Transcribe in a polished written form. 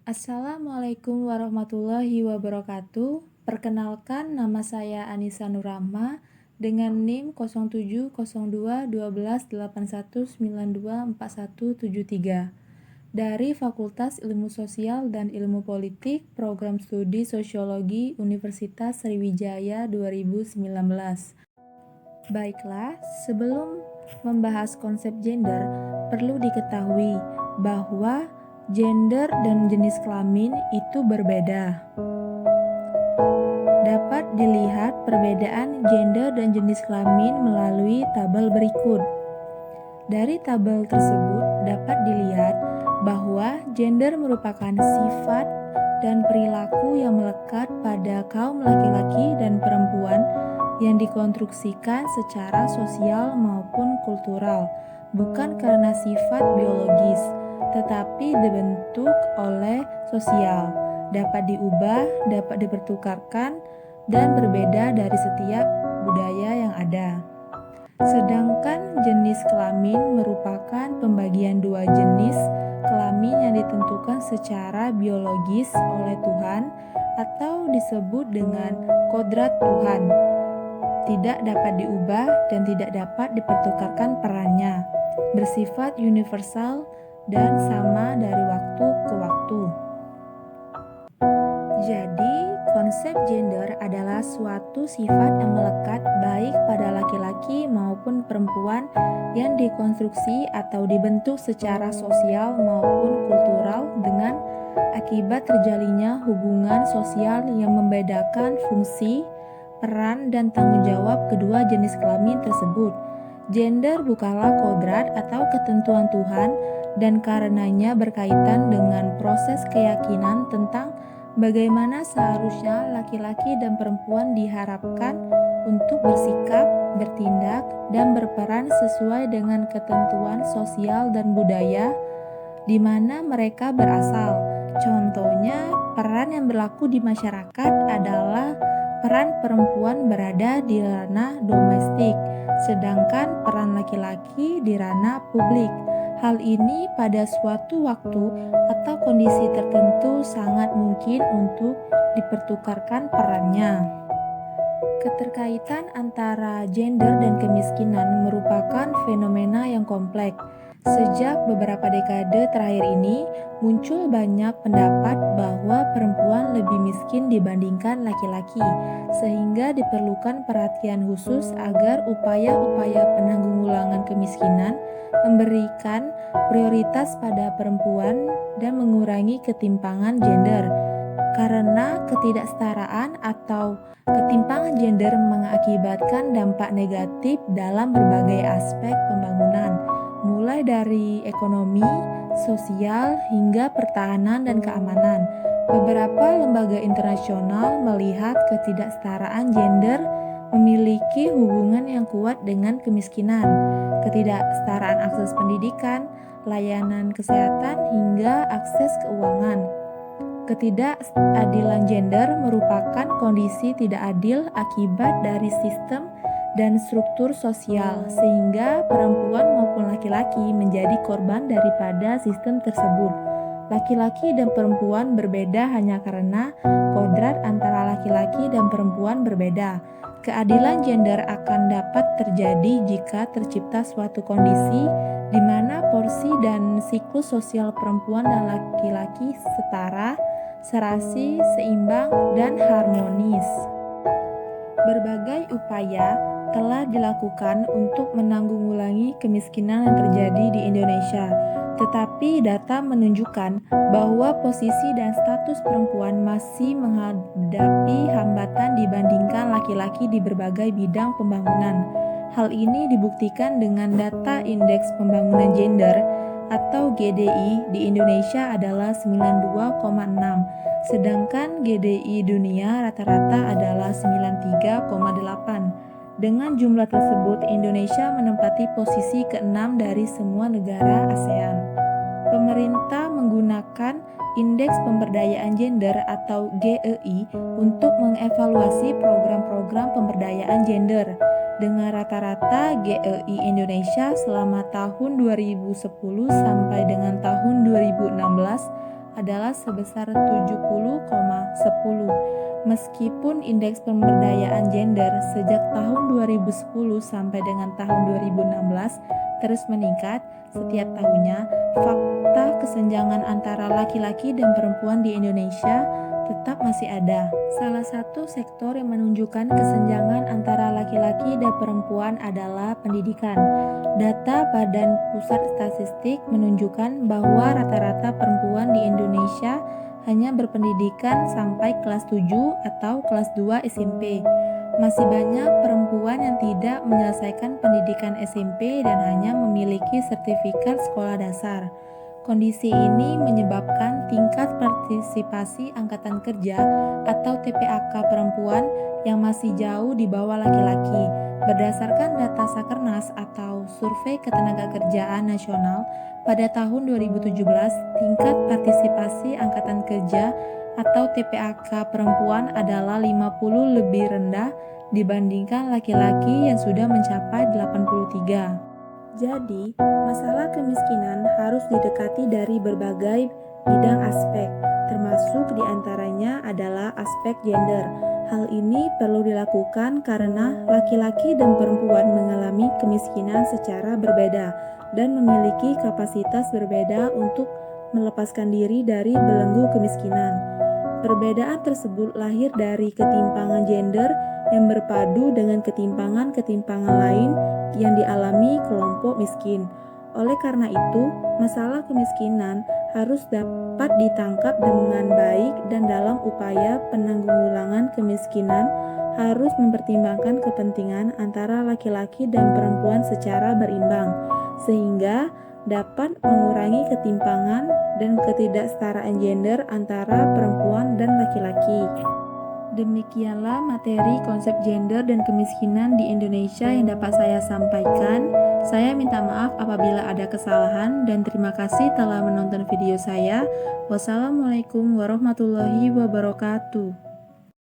Assalamualaikum warahmatullahi wabarakatuh. Perkenalkan, nama saya Anissa Nurrahma dengan NIM 07021281924173 dari Fakultas Ilmu Sosial dan Ilmu Politik, Program Studi Sosiologi Universitas Sriwijaya 2019. Baiklah, sebelum membahas konsep gender, perlu diketahui bahwa gender dan jenis kelamin itu berbeda. Dapat dilihat perbedaan gender dan jenis kelamin melalui tabel berikut. Dari tabel tersebut dapat dilihat bahwa gender merupakan sifat dan perilaku yang melekat pada kaum laki-laki dan perempuan yang dikonstruksikan secara sosial maupun kultural, bukan karena sifat biologis, tetapi dibentuk oleh sosial, dapat diubah, dapat dipertukarkan, dan berbeda dari setiap budaya yang ada. Sedangkan jenis kelamin merupakan pembagian dua jenis kelamin yang ditentukan secara biologis oleh Tuhan atau disebut dengan kodrat Tuhan. Tidak dapat diubah dan tidak dapat dipertukarkan perannya, bersifat universal dan sama dari waktu ke waktu. Jadi, konsep gender adalah suatu sifat yang melekat baik pada laki-laki maupun perempuan yang dikonstruksi atau dibentuk secara sosial maupun kultural dengan akibat terjalinnya hubungan sosial yang membedakan fungsi, peran, dan tanggung jawab kedua jenis kelamin tersebut. Gender bukanlah kodrat atau ketentuan Tuhan dan karenanya berkaitan dengan proses keyakinan tentang bagaimana seharusnya laki-laki dan perempuan diharapkan untuk bersikap, bertindak, dan berperan sesuai dengan ketentuan sosial dan budaya di mana mereka berasal. Contohnya, peran yang berlaku di masyarakat adalah peran perempuan berada di ranah domestik, sedangkan peran laki-laki di ranah publik. Hal ini pada suatu waktu atau kondisi tertentu sangat mungkin untuk dipertukarkan perannya. Keterkaitan antara gender dan kemiskinan merupakan fenomena yang kompleks. Sejak beberapa dekade terakhir ini, muncul banyak pendapat bahwa perempuan lebih miskin dibandingkan laki-laki, sehingga diperlukan perhatian khusus agar upaya-upaya penanggulangan kemiskinan memberikan prioritas pada perempuan dan mengurangi ketimpangan gender. Karena ketidaksetaraan atau ketimpangan gender mengakibatkan dampak negatif dalam berbagai aspek pembangunan, mulai dari ekonomi, sosial, hingga pertahanan dan keamanan. Beberapa lembaga internasional melihat ketidaksetaraan gender memiliki hubungan yang kuat dengan kemiskinan, ketidaksetaraan akses pendidikan, layanan kesehatan, hingga akses keuangan. Ketidakadilan gender merupakan kondisi tidak adil akibat dari sistem dan struktur sosial, sehingga perempuan maupun laki-laki menjadi korban daripada sistem tersebut. Laki-laki dan perempuan berbeda hanya karena kodrat antara laki-laki dan perempuan berbeda. Keadilan gender akan dapat terjadi jika tercipta suatu kondisi di mana porsi dan siklus sosial perempuan dan laki-laki setara, serasi, seimbang, dan harmonis. Berbagai upaya telah dilakukan untuk menanggulangi kemiskinan yang terjadi di Indonesia, tetapi data menunjukkan bahwa posisi dan status perempuan masih menghadapi hambatan dibandingkan laki-laki di berbagai bidang pembangunan. Hal ini dibuktikan dengan data Indeks Pembangunan Gender atau GDI di Indonesia adalah 92,6, sedangkan GDI dunia rata-rata adalah 93,8. Dengan jumlah tersebut, Indonesia menempati posisi ke-6 dari semua negara ASEAN. Pemerintah menggunakan Indeks Pemberdayaan Gender atau GEI untuk mengevaluasi program-program pemberdayaan gender. Dengan rata-rata GEI Indonesia selama tahun 2010 sampai dengan tahun 2016 adalah sebesar 70,10. Meskipun indeks pemberdayaan gender sejak tahun 2010 sampai dengan tahun 2016 terus meningkat setiap tahunnya, fakta kesenjangan antara laki-laki dan perempuan di Indonesia tetap masih ada. Salah satu sektor yang menunjukkan kesenjangan antara laki-laki dan perempuan adalah pendidikan. Data Badan Pusat Statistik menunjukkan bahwa rata-rata perempuan di Indonesia hanya berpendidikan sampai kelas 7 atau kelas 2 SMP. Masih banyak perempuan yang tidak menyelesaikan pendidikan SMP dan hanya memiliki sertifikat sekolah dasar. Kondisi ini menyebabkan tingkat partisipasi angkatan kerja atau TPAK perempuan yang masih jauh di bawah laki-laki. Berdasarkan data Sakernas atau Survei Ketenagakerjaan Nasional, pada tahun 2017, tingkat partisipasi angkatan kerja atau TPAK perempuan adalah 50 lebih rendah dibandingkan laki-laki yang sudah mencapai 83. Jadi, masalah kemiskinan harus didekati dari berbagai bidang aspek, termasuk diantaranya adalah aspek gender. Hal ini perlu dilakukan karena laki-laki dan perempuan mengalami kemiskinan secara berbeda dan memiliki kapasitas berbeda untuk melepaskan diri dari belenggu kemiskinan. Perbedaan tersebut lahir dari ketimpangan gender yang berpadu dengan ketimpangan-ketimpangan lain yang dialami kelompok miskin. Oleh karena itu, masalah kemiskinan harus dapat ditangkap dengan baik dan dalam upaya penanggulangan kemiskinan harus mempertimbangkan kepentingan antara laki-laki dan perempuan secara berimbang, sehingga dapat mengurangi ketimpangan dan ketidaksetaraan gender antara perempuan dan laki-laki. Demikianlah materi konsep gender dan kemiskinan di Indonesia yang dapat saya sampaikan. Saya minta maaf apabila ada kesalahan dan terima kasih telah menonton video saya. Wassalamualaikum warahmatullahi wabarakatuh.